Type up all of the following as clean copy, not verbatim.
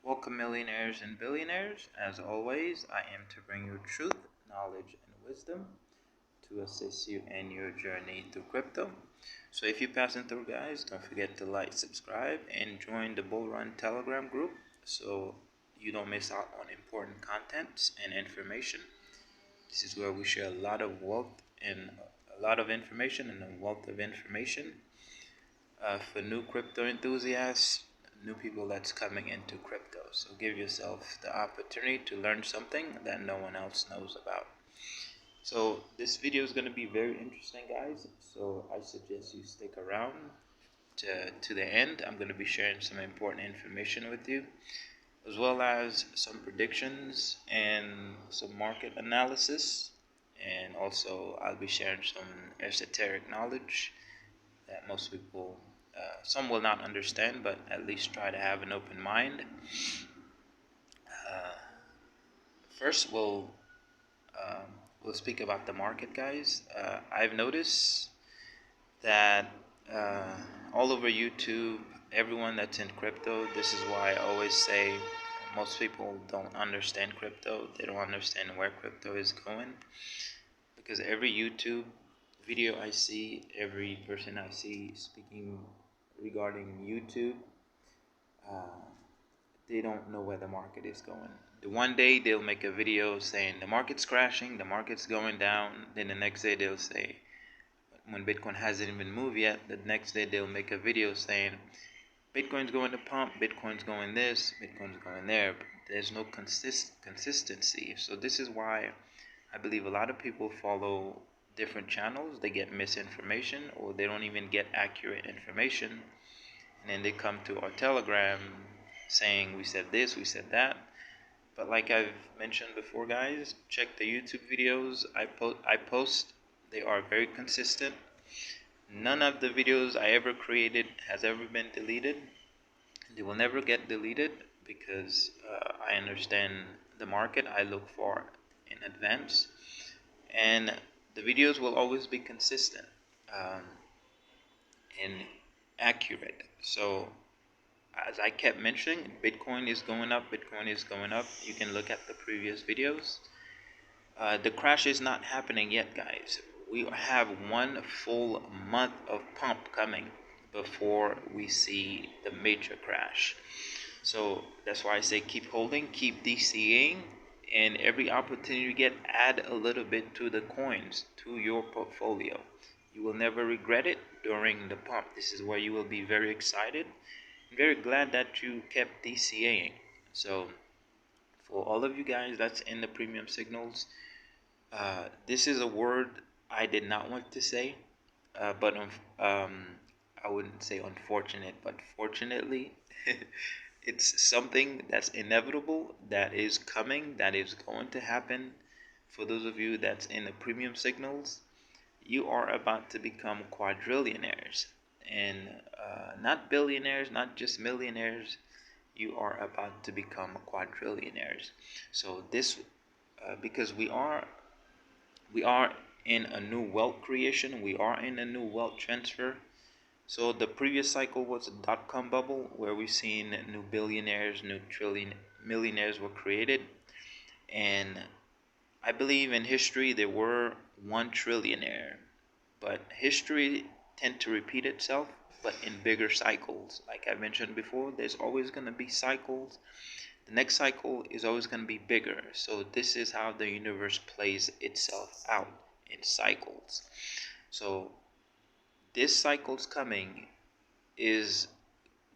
Welcome, millionaires and billionaires. As always, I am to bring you truth, knowledge, and wisdom to assist you in your journey through crypto. So, if you're passing through, guys, don't forget to like, subscribe, and join the Bull Run Telegram group so you don't miss out on important contents and information. This is where we share a lot of wealth and a lot of information and a wealth of information for new crypto enthusiasts, new people that's coming into crypto. So give yourself the opportunity to learn something that no one else knows about. So this video is going to be very interesting, guys. So I suggest you stick around to the end. I'm going to be sharing some important information with you, as well as some predictions and some market analysis. And also, I'll be sharing some esoteric knowledge that most people, some will not understand, but at least try to have an open mind. Uh, First, um, we'll speak about the market, guys. I've noticed that uh, all over YouTube, everyone that's in crypto, this is why I always say most people don't understand crypto. They don't understand where crypto is going, because every YouTube video I see, every person I see speaking regarding YouTube, uh, they don't know where the market is going. The one day they'll make a video saying the market's crashing, the market's going down. Then the next day they'll say, when Bitcoin hasn't even moved yet, the next day they'll make a video saying Bitcoin's going to pump, Bitcoin's going this, Bitcoin's going there. But there's no consistency. So this is why I believe a lot of people follow different channels. They get misinformation, or they don't even get accurate information, and then they come to our Telegram saying we said this, we said that. But like I've mentioned before, guys, check the YouTube videos I post. They are very consistent. None of the videos I ever created has ever been deleted. They will never get deleted because I understand the market. I look for in advance, and the videos will always be consistent um, and accurate. So as I kept mentioning, Bitcoin is going up, Bitcoin is going up. You can look at the previous videos. The crash is not happening yet, guys. We have one full month of pump coming before we see the major crash. So that's why I say keep holding, keep DCing, and every opportunity you get, add a little bit to the coins, to your portfolio. You will never regret it during the pump. This is where you will be very excited. I'm very glad that you kept DCAing. So for all of you guys that's in the premium signals, this is a word I did not want to say, but I wouldn't say unfortunate, but fortunately, it's something that's inevitable, that is coming, that is going to happen. For those of you that's in the premium signals, you are about to become quadrillionaires, and not billionaires, not just millionaires. You are about to become quadrillionaires. So this, because we are in a new wealth creation, we are in a new wealth transfer. So the previous cycle was a dot-com bubble where we've seen new billionaires, new trillion millionaires were created, and I believe in history there were one trillionaire, but history tend to repeat itself, but in bigger cycles. Like I mentioned before, there's always going to be cycles. The next cycle is always going to be bigger. So this is how the universe plays itself out in cycles. So this cycle's coming is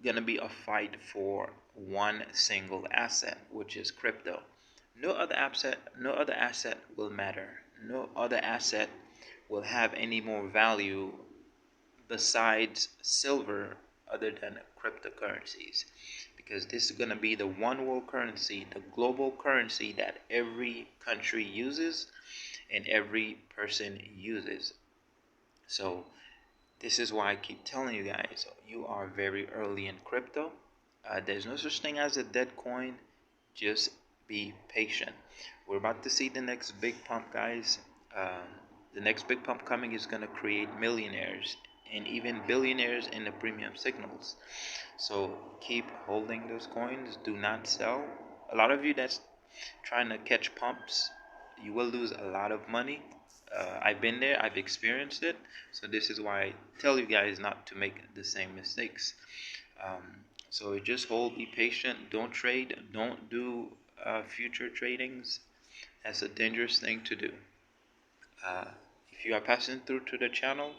going to be a fight for one single asset, which is crypto. No other asset will matter. No other asset will have any more value besides silver other than cryptocurrencies, because this is going to be the one world currency, the global currency that every country uses and every person uses. So this is why I keep telling you guys, you are very early in crypto. There's no such thing as a dead coin. Just be patient. We're about to see the next big pump, guys. The next big pump coming is going to create millionaires and even billionaires in the premium signals. So keep holding those coins. Do not sell. A lot of you that's trying to catch pumps, you will lose a lot of money. I've been there. I've experienced it. So this is why I tell you guys not to make the same mistakes. So just hold, be patient. Don't trade. Don't do future tradings. That's a dangerous thing to do. Uh, if you are passing through to the channel,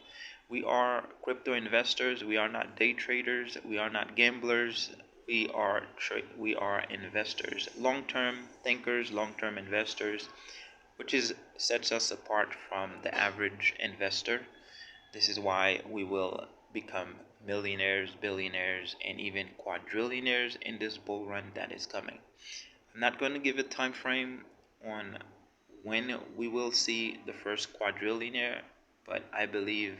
we are crypto investors. We are not day traders. We are not gamblers. We are investors, long-term thinkers, long-term investors, which is sets us apart from the average investor. This is why we will become millionaires, billionaires, and even quadrillionaires in this bull run that is coming. I'm not going to give a time frame on when we will see the first quadrillionaire, but I believe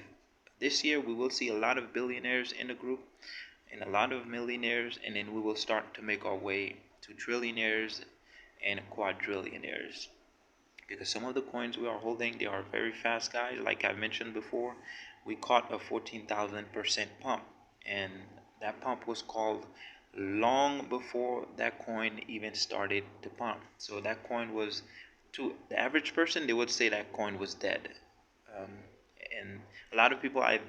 this year we will see a lot of billionaires in the group and a lot of millionaires, and then we will start to make our way to trillionaires and quadrillionaires. Because some of the coins we are holding, they are very fast, guys. Like I mentioned before, we caught a 14,000% pump, and that pump was called long before that coin even started to pump. So that coin was, to the average person, they would say that coin was dead. um, and a lot of people I've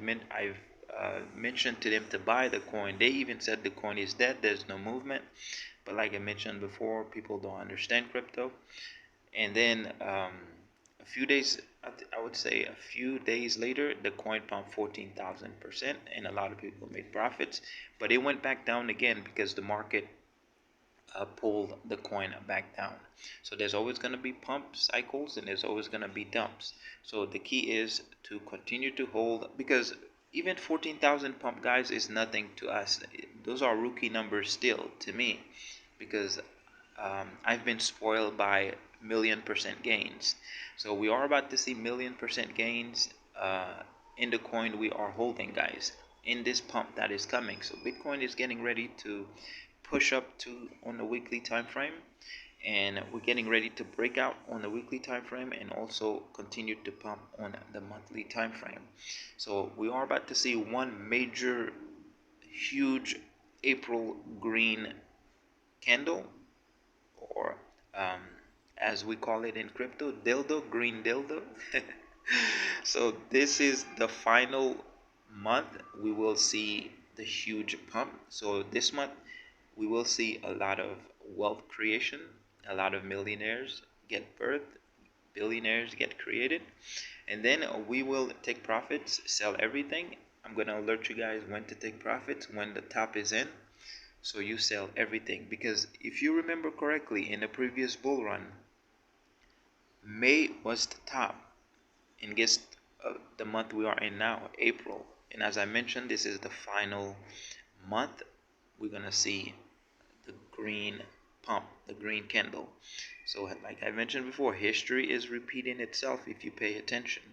mentioned to them to buy the coin, they even said the coin is dead, there's no movement. But like I mentioned before, people don't understand crypto. And then a few days, I would say a few days later, the coin pumped 14,000%, and a lot of people made profits. But it went back down again because the market pulled the coin back down. So there's always going to be pump cycles and there's always going to be dumps. So the key is to continue to hold, because even 14,000 pump, guys, is nothing to us. Those are rookie numbers still to me, because I've been spoiled by million% gains. So we are about to see million% gains in the coin we are holding, guys, in this pump that is coming. So Bitcoin is getting ready to push up to on the weekly time frame, and we're getting ready to break out on the weekly time frame and also continue to pump on the monthly time frame. So we are about to see one major huge April green candle, or um, as we call it in crypto, dildo, green dildo. So this is the final month we will see the huge pump. So this month we will see a lot of wealth creation, a lot of millionaires get birthed, billionaires get created, and then we will take profits, sell everything. I'm going to alert you guys when to take profits when the top is in. So you sell everything, because if you remember correctly, in the previous bull run, May was the top, and guess the month we are in now, April. And as I mentioned, this is the final month. We're gonna see the green pump, the green candle. So like I mentioned before, history is repeating itself if you pay attention.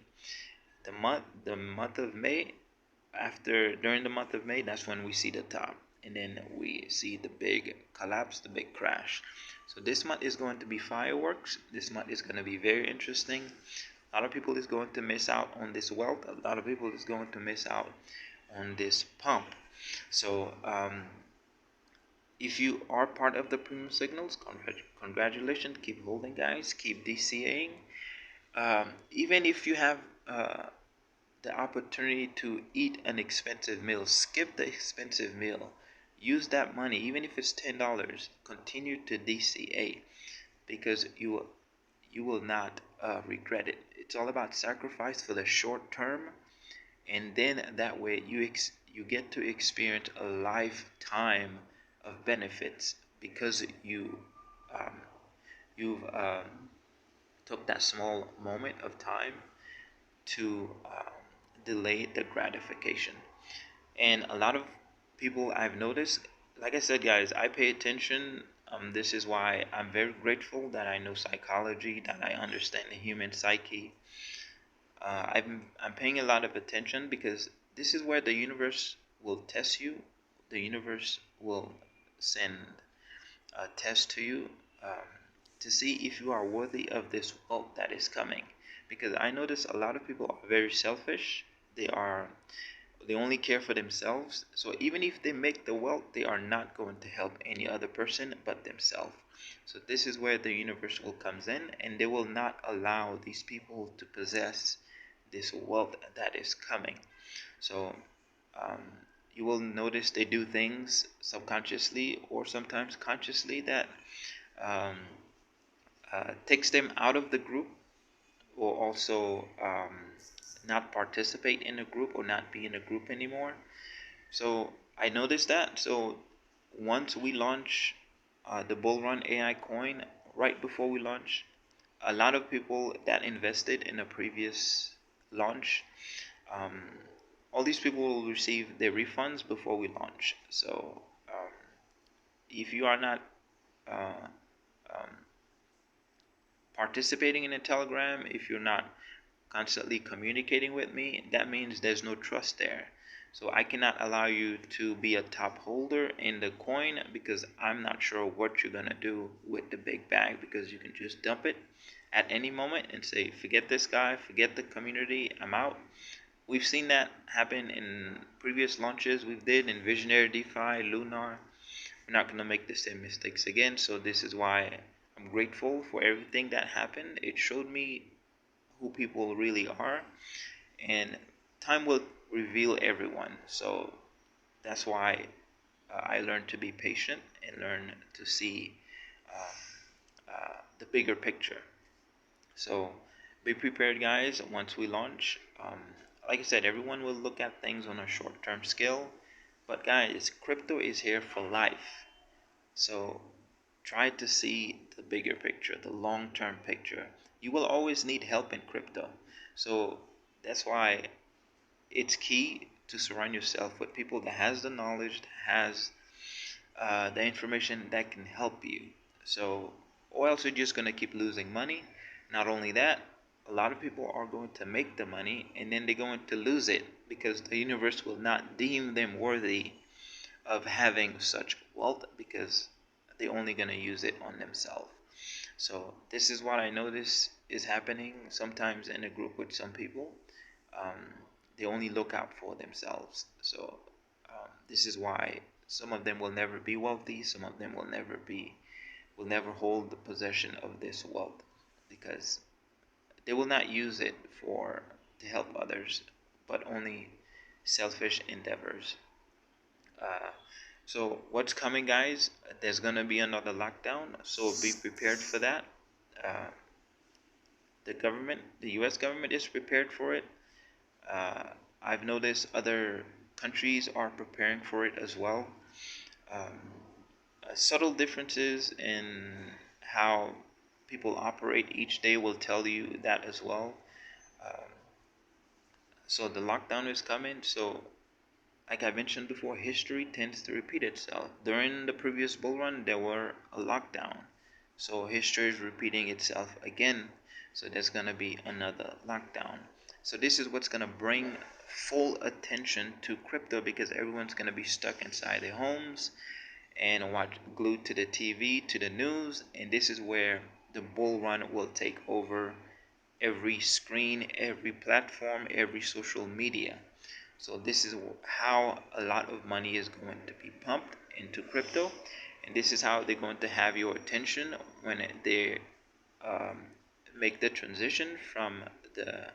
The month of May, during the month of May, that's when we see the top, and then we see the big collapse, the big crash. So this month is going to be fireworks. This month is going to be very interesting. A lot of people is going to miss out on this wealth. A lot of people is going to miss out on this pump. So if you are part of the premium signals, congratulations. Keep holding, guys. Keep DCAing. Even if you have the opportunity to eat an expensive meal, skip the expensive meal. Use that money, even if it's $10. Continue to DCA, because you will not regret it. It's all about sacrifice for the short term, and then that way you get to experience a lifetime of benefits, because um, you've took that small moment of time to delay the gratification. And a lot of people I've noticed, like I said, guys, I pay attention. This is why I'm very grateful that I know psychology, that I understand the human psyche. I'm paying a lot of attention, because this is where the universe will test you. The universe will send a test to you, um, to see if you are worthy of this wealth that is coming. Because I notice a lot of people are very selfish. They are they only care for themselves. So even if they make the wealth, they are not going to help any other person but themselves. So this is where the universal comes in, and they will not allow these people to possess this wealth that is coming. So um, you will notice they do things subconsciously or sometimes consciously that um, takes them out of the group, or also not participate in a group or not be in a group anymore. So I noticed that. So once we launch the Bull Run AI coin, right before we launch, a lot of people that invested in a previous launch, um, all these people will receive their refunds before we launch. So if you are not uh, um, participating in a Telegram, if you're not constantly communicating with me, that means there's no trust there. So I cannot allow you to be a top holder in the coin because I'm not sure what you're gonna do with the big bag, because you can just dump it at any moment and say, forget this guy, forget the community, I'm out. We've seen that happen in previous launches we did in Visionary DeFi, Lunar. We're not gonna make the same mistakes again. So this is why I'm grateful for everything that happened. It showed me who people really are, and time will reveal everyone. So that's why I learned to be patient and learn to see the bigger picture. So be prepared, guys. Once we launch, like I said, everyone will look at things on a short-term scale, but guys, crypto is here for life. So try to see the bigger picture, the long-term picture. You will always need help in crypto. So that's why it's key to surround yourself with people that has the knowledge, that has the information that can help you. So, or else you're just gonna keep losing money. Not only that, a lot of people are going to make the money and then they're going to lose it because the universe will not deem them worthy of having such wealth because they're only gonna use it on themselves. So this is what I notice is happening sometimes in a group with some people. Um, they only look out for themselves. So this is why some of them will never be wealthy. Some of them will never hold the possession of this wealth because they will not use it for to help others, but only selfish endeavors. Uh, so what's coming, guys? There's gonna be another lockdown, so be prepared for that. Uh, the U.S. government is prepared for it. Uh, I've noticed other countries are preparing for it as well. Um, Subtle differences in how people operate each day will tell you that as well. Um, so the lockdown is coming. So like I mentioned before, history tends to repeat itself. During the previous bull run, there were a lockdown. So history is repeating itself again. So there's going to be another lockdown. So this is what's going to bring full attention to crypto because everyone's going to be stuck inside their homes and watch glued to the TV, to the news. And this is where the bull run will take over every screen, every platform, every social media. So this is how a lot of money is going to be pumped into crypto, and this is how they're going to have your attention when they um, make the transition from the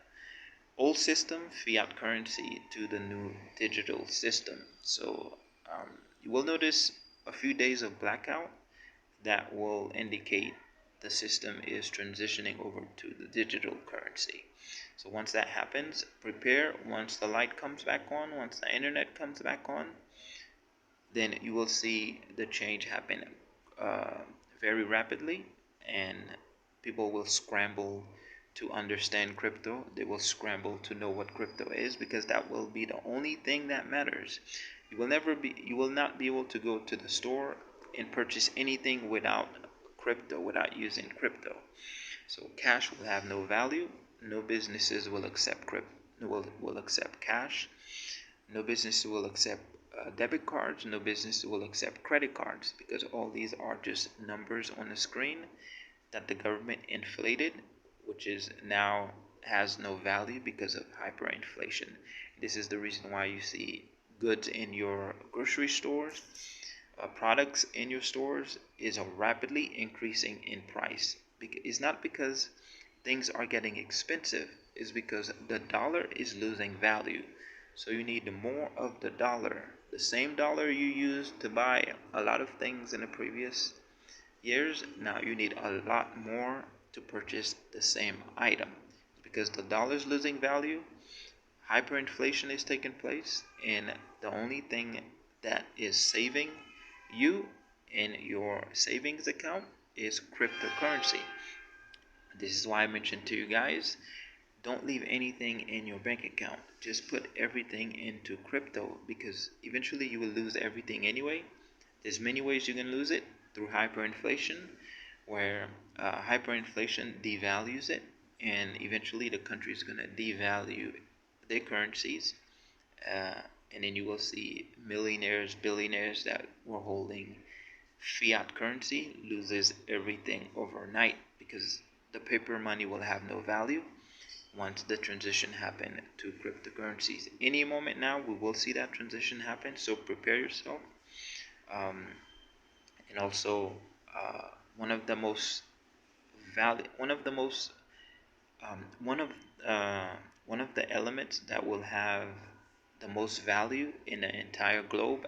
old system, fiat currency, to the new digital system. So you will notice a few days of blackout that will indicate the system is transitioning over to the digital currency. So once that happens, prepare. Once the light comes back on, once the internet comes back on, then you will see the change happen uh, very rapidly, and people will scramble to understand crypto. They will scramble to know what crypto is because that will be the only thing that matters. You will not be able to go to the store and purchase anything without crypto, without using crypto. So cash will have no value. No businesses will accept will accept cash. No business will accept debit cards. No business will accept credit cards because all these are just numbers on the screen that the government inflated, which is now has no value because of hyperinflation. This is the reason why you see goods in your grocery stores, products in your stores is rapidly increasing in price. It's not because things are getting expensive, it's because the dollar is losing value. So you need more of the dollar. The same dollar you used to buy a lot of things in the previous years, now you need a lot more to purchase the same item. Because the dollar is losing value, hyperinflation is taking place, and the only thing that is saving you in your savings account is cryptocurrency. This is why I mentioned to you guys, don't leave anything in your bank account. Just put everything into crypto, because eventually you will lose everything anyway. There's many ways you can lose it: through hyperinflation, where hyperinflation devalues it, and eventually the country is going to devalue their currencies, and then you will see millionaires, billionaires that were holding fiat currency loses everything overnight, because the paper money will have no value once the transition happen to cryptocurrencies. Any moment now we will see that transition happen, so prepare yourself. um, and also, uh, one of the most valid one of the most uh, one of the elements that will have the most value in the entire globe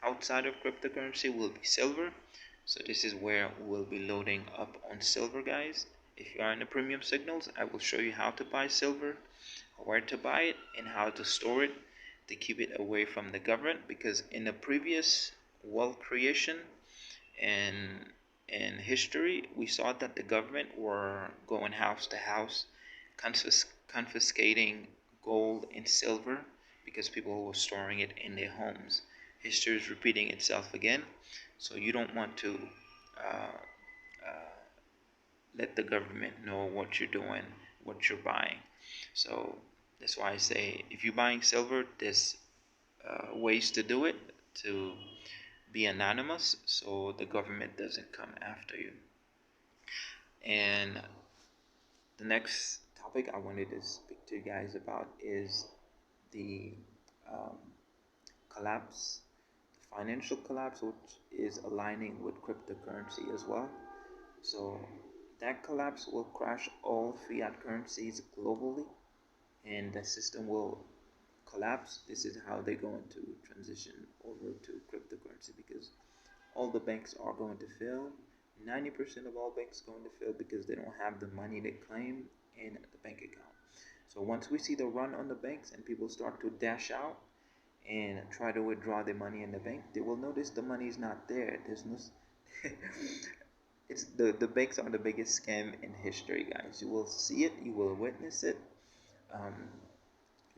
outside of cryptocurrency will be silver. So this is where we'll be loading up on silver, guys. If you are in the premium signals, I will show you how to buy silver, where to buy it, and how to store it to keep it away from the government. Because in the previous wealth creation and in history, we saw that the government were going house to house, confiscating gold and silver because people were storing it in their homes. History is repeating itself again, so you don't want to uh, uh, let the government know what you're doing, what you're buying. So that's why I say, if you're buying silver, there's ways to do it to be anonymous, so the government doesn't come after you. And the next topic I wanted to speak to you guys about is the um, collapse, financial collapse, which is aligning with cryptocurrency as well. So that collapse will crash all fiat currencies globally, and the system will collapse. This is how they're going to transition over to cryptocurrency, because all the banks are going to fail. 90% of all banks are going to fail because they don't have the money they claim in the bank account. So once we see the run on the banks and people start to dash out and try to withdraw their money in the bank, they will notice the money is not there. There's no it's the banks are the biggest scam in history, guys. You will see it, you will witness it. um,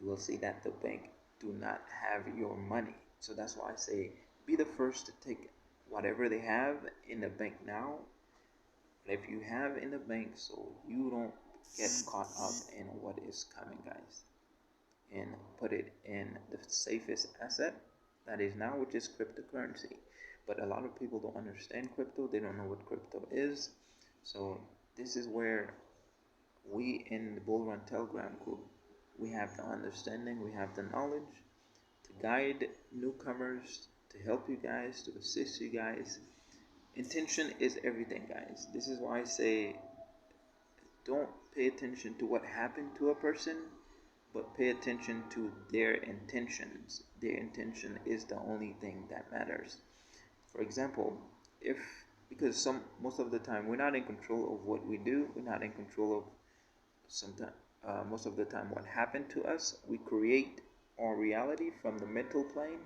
you will see that the bank do not have your money. So that's why I say, be the first to take whatever they have in the bank now, if you have in the bank, so you don't get caught up in what is coming, guys, and put it in the safest asset that is now, which is cryptocurrency. But a lot of people don't understand crypto, they don't know what crypto is. So this is where we in the Bull Run Telegram group, we have the understanding, we have the knowledge to guide newcomers, to help you guys, to assist you guys. Intention is everything, guys. This is why I say, don't pay attention to what happened to a person, but pay attention to their intentions. Their intention is the only thing that matters. For example, if because some most of the time we're not in control of what we do, we're not in control of sometimes most of the time what happened to us. We create our reality from the mental plane,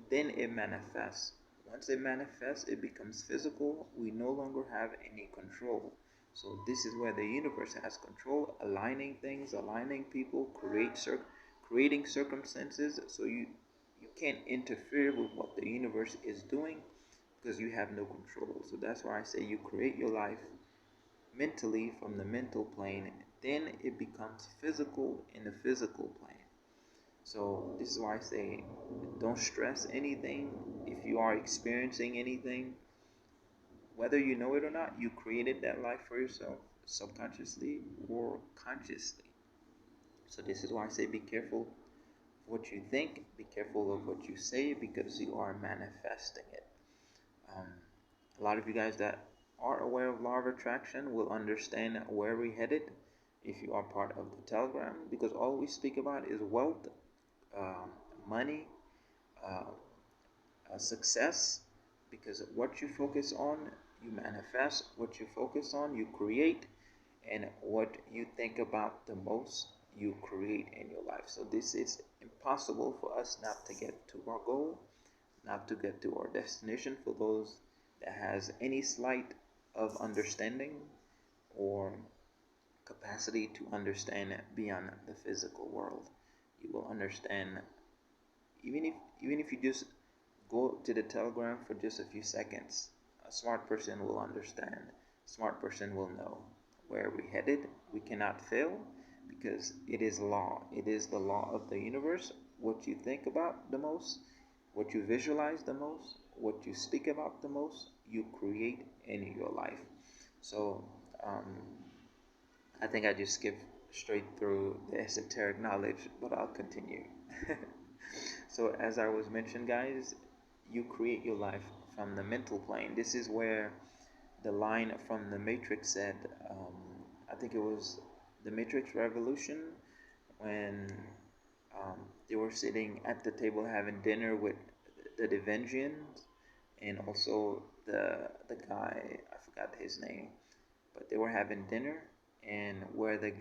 then it manifests. Once it manifests, it becomes physical. We no longer have any control. So this is where the universe has control, aligning things, aligning people, creating circumstances. So you can't interfere with what the universe is doing because you have no control. So that's why I say you create your life mentally from the mental plane, then it becomes physical in the physical plane. So this is why I say, don't stress anything. If you are experiencing anything, whether you know it or not, you created that life for yourself. subconsciously or consciously. So this is why I say be careful what you think, be careful of what you say, because you are manifesting it. Um, a lot of you guys that are aware of law of attraction will understand where we headed if you are part of the Telegram, because all we speak about is wealth, um, money, uh, success, because what you focus on, you manifest. What you focus on, you create. And what you think about the most, you create in your life. So this is impossible for us not to get to our goal, not to get to our destination. For those that has any slight of understanding or capacity to understand beyond the physical world, you will understand. Even if you just go to the Telegram for just a few seconds, a smart person will understand. A smart person will know where we headed. We cannot fail because it is law. It is the law of the universe. What you think about the most, what you visualize the most, what you speak about the most, you create in your life. So um, I think I just skipped straight through the esoteric knowledge, but I'll continue. So as I was mentioning, guys, you create your life from the mental plane. This is where the line from the Matrix said, I think it was the Matrix Revolution, when um, they were sitting at the table having dinner with the Devengians and also the guy, I forgot his name, but they were having dinner, and where the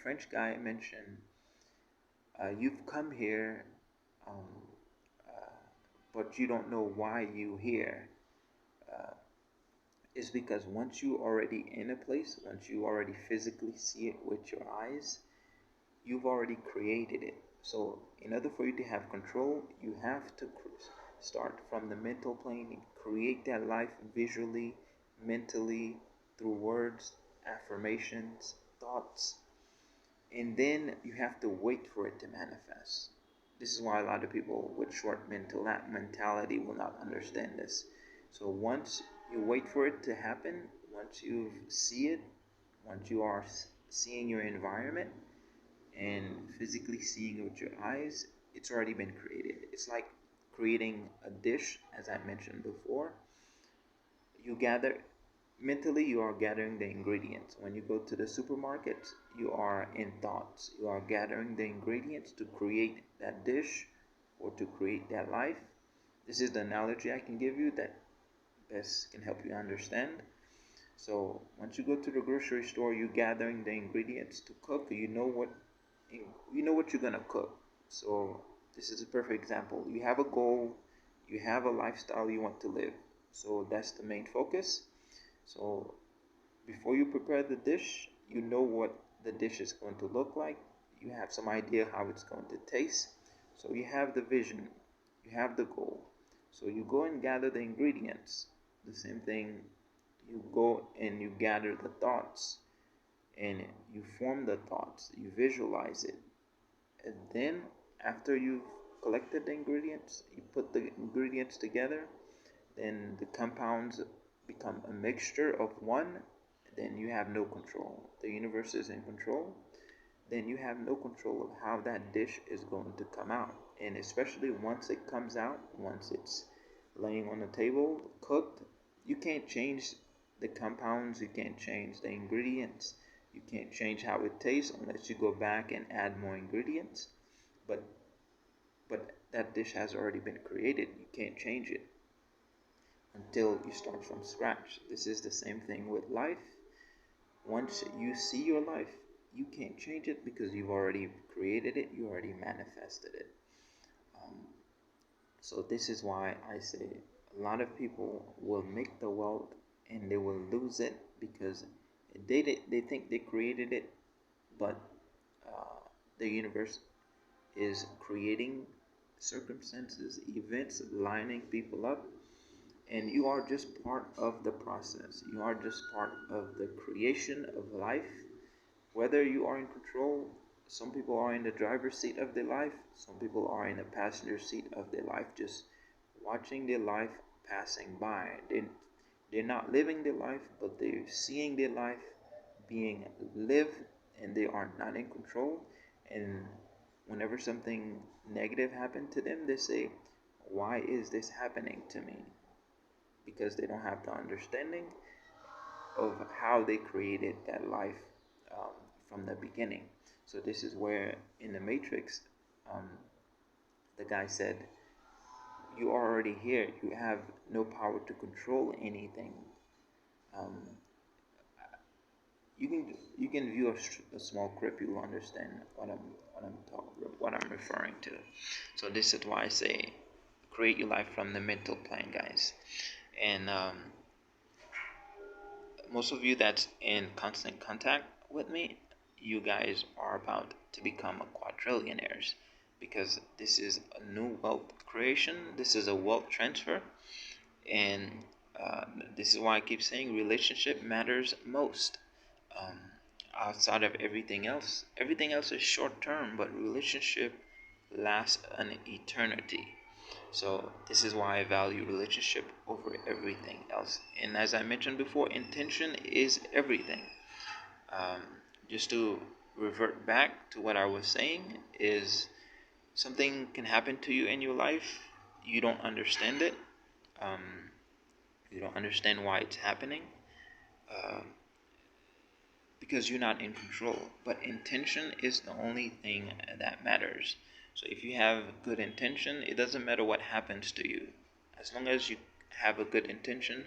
French guy mentioned, you've come here, um, uh, but you don't know why you here. Uh, is because once you already in a place, once you already physically see it with your eyes, you've already created it. So in order for you to have control, you have to start from the mental plane, create that life visually, mentally, through words, affirmations, thoughts, and then you have to wait for it to manifest. This is why a lot of people with short mentality will not understand this. So once you wait for it to happen, once you see it, once you are seeing your environment and physically seeing it with your eyes, it's already been created. It's like creating a dish, as I mentioned before. You gather mentally, you are gathering the ingredients. When you go to the supermarket, you are in thoughts, you are gathering the ingredients to create that dish or to create that life. This is the analogy I can give you that best can help you understand. So once you go to the grocery store, you're gathering the ingredients to cook. You know what you're gonna cook. So this is a perfect example. You have a goal, you have a lifestyle you want to live. So that's the main focus. So before you prepare the dish, you know what the dish is going to look like. You have some idea how it's going to taste. So you have the vision, you have the goal. So you go and gather the ingredients. The same thing, you go and you gather the thoughts and you form the thoughts, you visualize it. And then after you've collected the ingredients, you put the ingredients together, then the compounds become a mixture of one, then you have no control. The universe is in control. Then you have no control of how that dish is going to come out. And especially once it comes out, once it's laying on the table, cooked, you can't change the compounds, you can't change the ingredients, you can't change how it tastes unless you go back and add more ingredients. But but that dish has already been created. You can't change it until you start from scratch. This is the same thing with life. Once you see your life, you can't change it because you've already created it, you already manifested it. Um, so this is why I say a lot of people will make the wealth and they will lose it because they think they created it, but uh, the universe is creating circumstances, events, lining people up, and you are just part of the process. You are just part of the creation of life. Whether you are in control, some people are in the driver's seat of their life, some people are in the passenger seat of their life, just watching their life passing by. They're not living their life, but they're seeing their life being live and they are not in control. And whenever something negative happened to them, they say, why is this happening to me? Because they don't have the understanding of how they created that life um, from the beginning. So this is where in the Matrix, um, the guy said, "You are already here. You have no power to control anything." Um, you can view a small clip. You will understand what I'm referring to. So this is why I say, create your life from the mental plane, guys. And most of you that's in constant contact with me, you guys are about to become a quadrillionaires, because this is a new wealth creation. This is a wealth transfer, and uh, this is why I keep saying relationship matters most. Um, Outside of everything else is short term, but relationship lasts an eternity. So this is why I value relationship over everything else. And as I mentioned before, intention is everything. Um, just to revert back to what I was saying, is something can happen to you in your life. You don't understand it. Um, you don't understand why it's happening. Uh, because you're not in control. But intention is the only thing that matters. So if you have good intention, it doesn't matter what happens to you. As long as you have a good intention,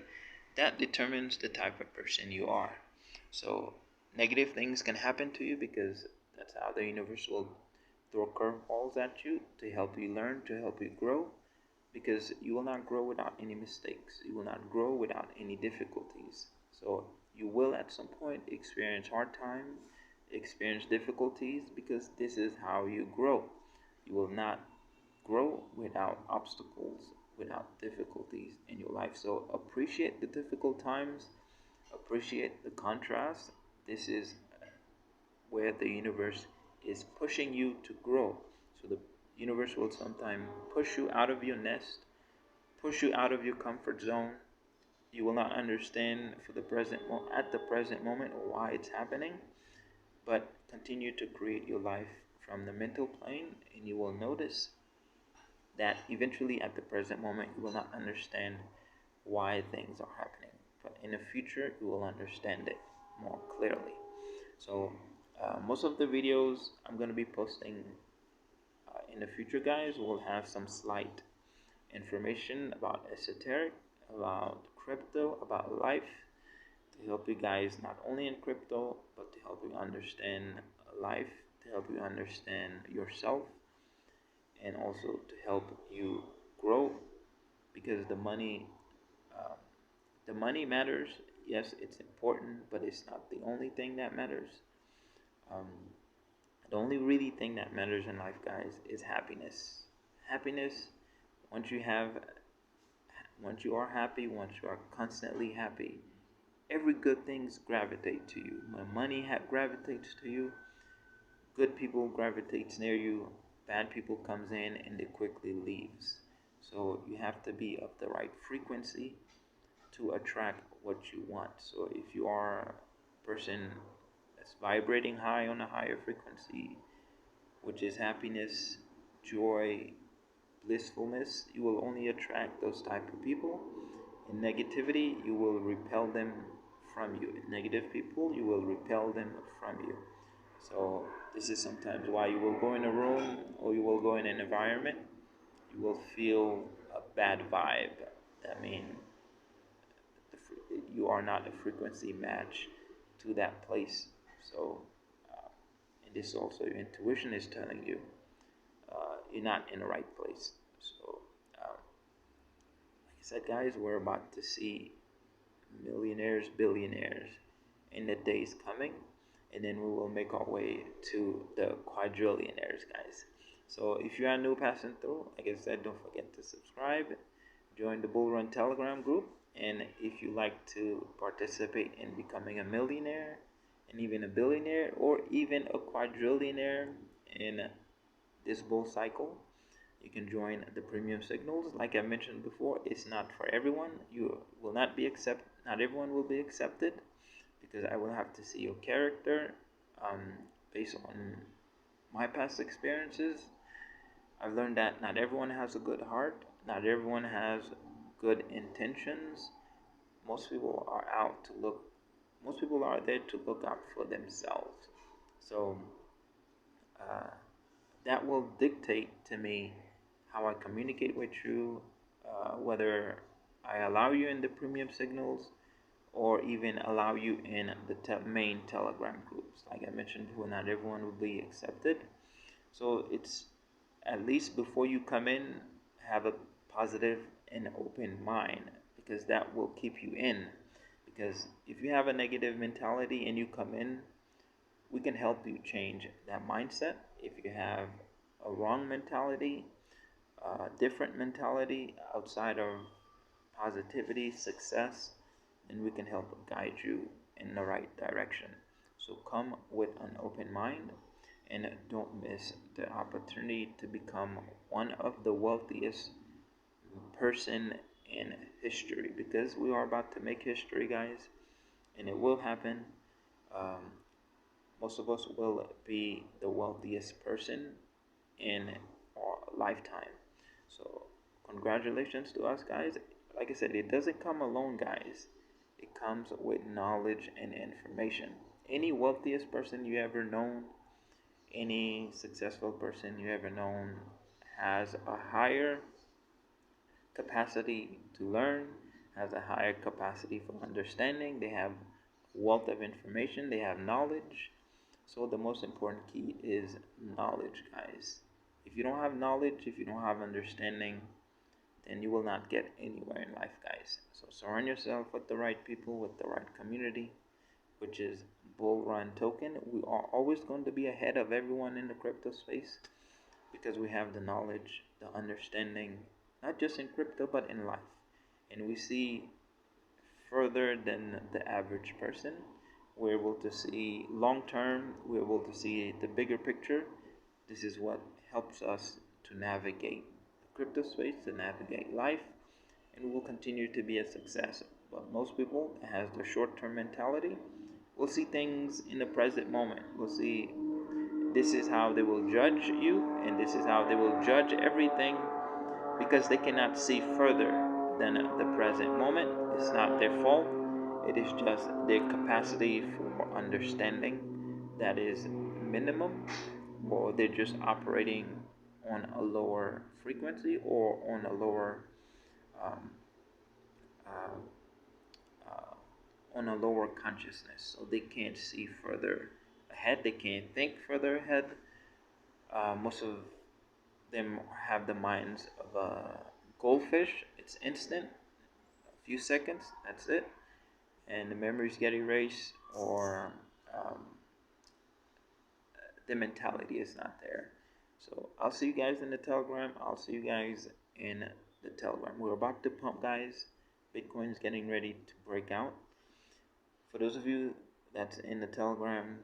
that determines the type of person you are. So negative things can happen to you because that's how the universe will throw curveballs at you to help you learn, to help you grow. Because you will not grow without any mistakes. You will not grow without any difficulties. So you will at some point experience hard times, experience difficulties, because this is how you grow. You will not grow without obstacles, without difficulties in your life. So appreciate the difficult times, appreciate the contrast. This is where the universe is pushing you to grow. So the universe will sometimes push you out of your nest, push you out of your comfort zone. You will not understand for the at the present moment why it's happening, but continue to create your life from the mental plane, and you will notice that eventually at the present moment you will not understand why things are happening, but in the future you will understand it more clearly. So most of the videos I'm going to be posting in the future, guys, will have some slight information about esoteric, about crypto, about life, to help you guys not only in crypto, but to help you understand life, to help you understand yourself, and also to help you grow. Because um, the money matters. Yes, it's important, but it's not the only thing that matters. Um, the only really thing that matters in life, guys, is happiness. Happiness. Once you have, once you are happy, once you are constantly happy, every good things gravitate to you. When money gravitates to you, good people gravitates near you, bad people comes in and they quickly leaves. So you have to be of the right frequency to attract what you want. So if you are a person that's vibrating high on a higher frequency, which is happiness, joy, blissfulness, you will only attract those type of people. In negativity, you will repel them from you. In negative people, you will repel them from you. So this is sometimes why you will go in a room or you will go in an environment, you will feel a bad vibe. That means you are not a frequency match to that place. So, and this also your intuition is telling you you're not in the right place. So, like I said, guys, we're about to see millionaires, billionaires in the days coming, and then we will make our way to the quadrillionaires, guys. So if you are new passing through, like I said, don't forget to subscribe, join the Bull Run Telegram group, and if you like to participate in becoming a millionaire and even a billionaire or even a quadrillionaire in this bull cycle, you can join the premium signals. Like I mentioned before, it's not for everyone. You will not be accepted. Not everyone will be accepted, because I will have to see your character um, based on my past experiences. I've learned that not everyone has a good heart, not everyone has good intentions. Most people are out to look, most people are there to look out for themselves. So uh, that will dictate to me how I communicate with you, whether I allow you in the premium signals or even allow you in the main Telegram groups. Like I mentioned before, not everyone will be accepted. So it's at least before you come in, have a positive and open mind, because that will keep you in. Because if you have a negative mentality and you come in, we can help you change that mindset. If you have a wrong mentality, different mentality outside of positivity, success, then we can help guide you in the right direction. So come with an open mind and don't miss the opportunity to become one of the wealthiest person in history, because we are about to make history, guys, and it will happen. Um, most of us will be the wealthiest person in our lifetime. So, congratulations to us, guys. Like I said, it doesn't come alone, guys. It comes with knowledge and information. Any wealthiest person you ever known, any successful person you ever known, has a higher capacity to learn, has a higher capacity for understanding. They have wealth of information, they have knowledge. So the most important key is knowledge, guys. If you don't have knowledge, if you don't have understanding, then you will not get anywhere in life, guys. So surround yourself with the right people, with the right community, which is Bull Run Token. We are always going to be ahead of everyone in the crypto space because we have the knowledge, the understanding, not just in crypto but in life. And we see further than the average person. We're able to see long term, we're able to see the bigger picture. This is what helps us to navigate the crypto space, to navigate life, and will continue to be a success. But most people has the short term mentality. We'll see things in the present moment. We'll see this is how they will judge you, and this is how they will judge everything, because they cannot see further than the present moment. It's not their fault, it is just their capacity for understanding that is minimum, or they're just operating on a lower frequency or on a lower um, uh, on a lower consciousness, so they can't see further ahead, they can't think further ahead. Most of them have the minds of a goldfish. It's instant, a few seconds, that's it, and the memories get erased, or um, the mentality is not there. So I'll see you guys in the Telegram. I'll see you guys in the Telegram. We're about to pump, guys. Bitcoin's getting ready to break out. For those of you that's in the Telegram,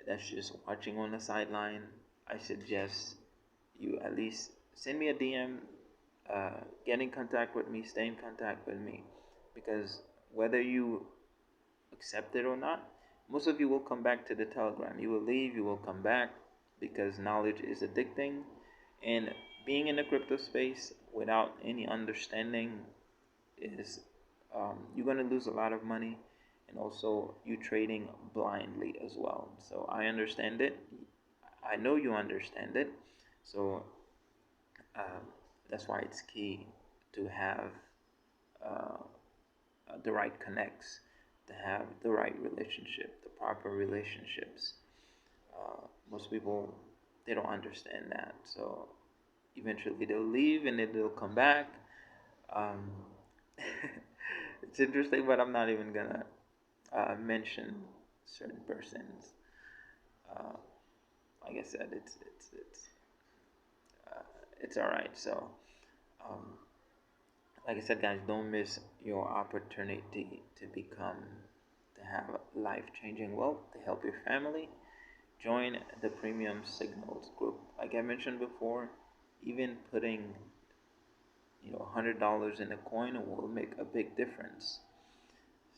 that's just watching on the sideline, I suggest you at least send me a DM, get in contact with me, stay in contact with me, because whether you accept it or not, most of you will come back to the Telegram. You will leave, you will come back, because knowledge is addicting, and being in the crypto space without any understanding is you're going to lose a lot of money, and also you trading blindly as well. So I understand it. I know you understand it. So um, that's why it's key to have uh, the right connects, to have the right relationship, the proper relationships. Most people, they don't understand that. So eventually they'll leave and then they'll come back. Um, it's interesting, but I'm not even gonna mention certain persons. Uh, like I said, it's all right. So, um, like I said, guys, don't miss your opportunity to have life-changing wealth, to help your family. Join the Premium Signals group. Like I mentioned before, even putting $100 in a coin will make a big difference.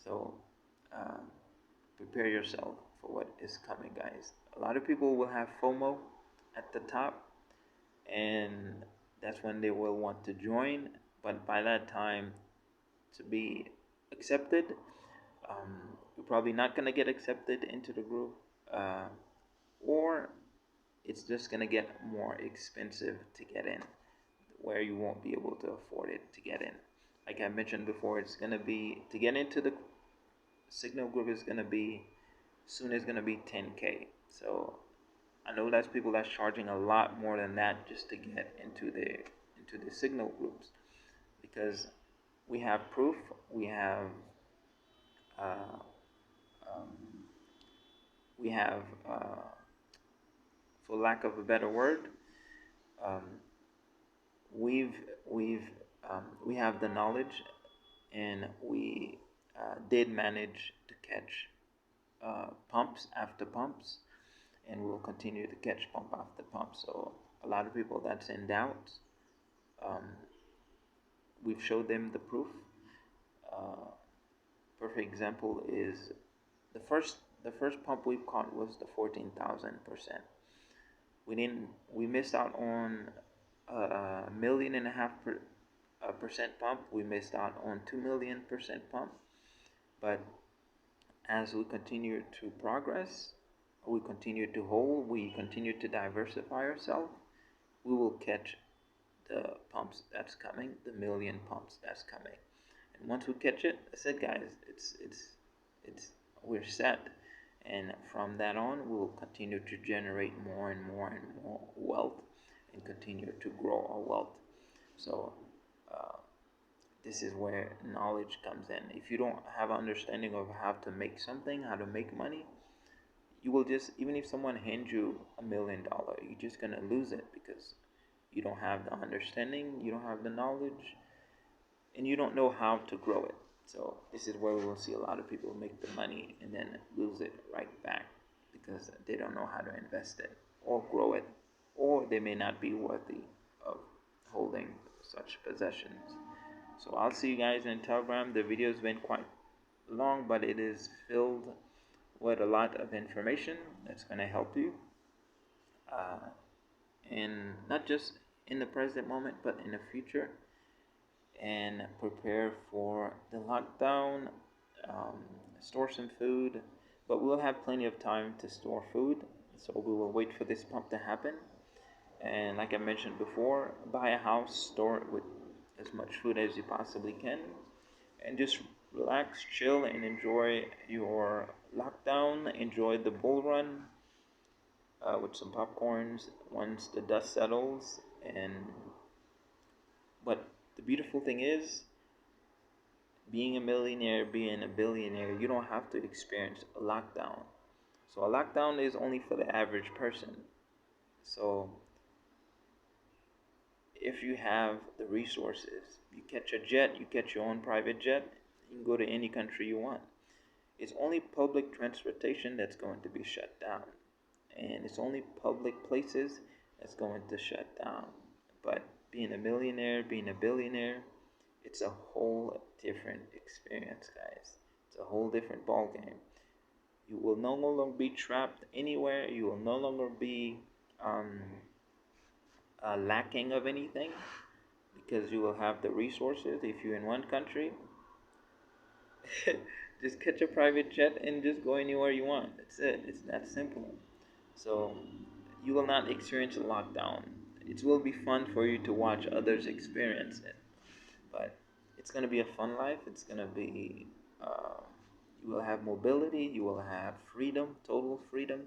So prepare yourself for what is coming, guys. A lot of people will have FOMO at the top, and that's when they will want to join. But by that time, to be accepted, you're probably not going to get accepted into the group, uh, or it's just going to get more expensive to get in, where you won't be able to afford it to get in. Like I mentioned before, it's going to be, to get into the signal group is going to be, soon is going to be 10K. So I know that's people that's charging a lot more than that just to get into the signal groups, because we have proof, we have uh, um, we have for lack of a better word, um, we've we've we have the knowledge, and we did manage to catch pumps after pumps, and we'll continue to catch pump after pump. So a lot of people that's in doubt, um, we've showed them the proof. Uh, Perfect example is the first the first pump we caught was the 14,000%. We missed out on a million and a half percent pump. We missed out on 2 million% pump. But as we continue to progress, we continue to hold, we continue to diversify ourselves, we will catch the pumps that's coming, the million pumps that's coming. And once we catch it, I said, guys, it's we're set. And from that on, we'll continue to generate more and more and more wealth, and continue to grow our wealth. So uh, this is where knowledge comes in. If you don't have an understanding of how to make something, how to make money, you will just, even if someone hands you $1 million, you're just gonna lose it, because you don't have the understanding, you don't have the knowledge, and you don't know how to grow it. So this is where we will see a lot of people make the money and then lose it right back, because they don't know how to invest it or grow it, or they may not be worthy of holding such possessions. So I'll see you guys in Telegram. The video's been quite long, but it is filled with a lot of information that's going to help you, uh, in not just in the present moment, but in the future, and prepare for the lockdown. Um, Store some food, but we'll have plenty of time to store food, so we will wait for this pump to happen. And like I mentioned before, buy a house, store it with as much food as you possibly can, and just relax, chill, and enjoy your lockdown. Enjoy the bull run with some popcorns once the dust settles. And but the beautiful thing is, being a millionaire, being a billionaire, you don't have to experience a lockdown. So a lockdown is only for the average person. So if you have the resources, you catch a jet, you catch your own private jet, you can go to any country you want. It's only public transportation that's going to be shut down, and it's only public places that's going to shut down. But being a millionaire, being a billionaire, it's a whole different experience, guys. It's a whole different ball game. You will no longer be trapped anywhere. You will no longer be lacking of anything, because you will have the resources. If you're in one country, just catch a private jet and just go anywhere you want. That's it. It's that simple. So you will not experience a lockdown. It will be fun for you to watch others experience it, but it's gonna be a fun life. It's gonna be you will have mobility. You will have freedom, total freedom,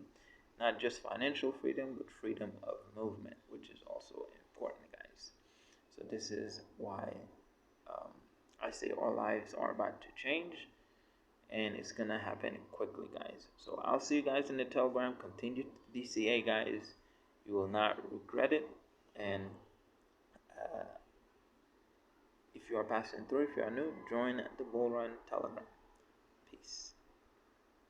not just financial freedom, but freedom of movement, which is also important, guys. So this is why um, I say our lives are about to change, and it's gonna happen quickly, guys. So I'll see you guys in the Telegram. Continue DCA, guys. You will not regret it. And if you are passing through, if you are new, join the Bull Run Telegram. Peace.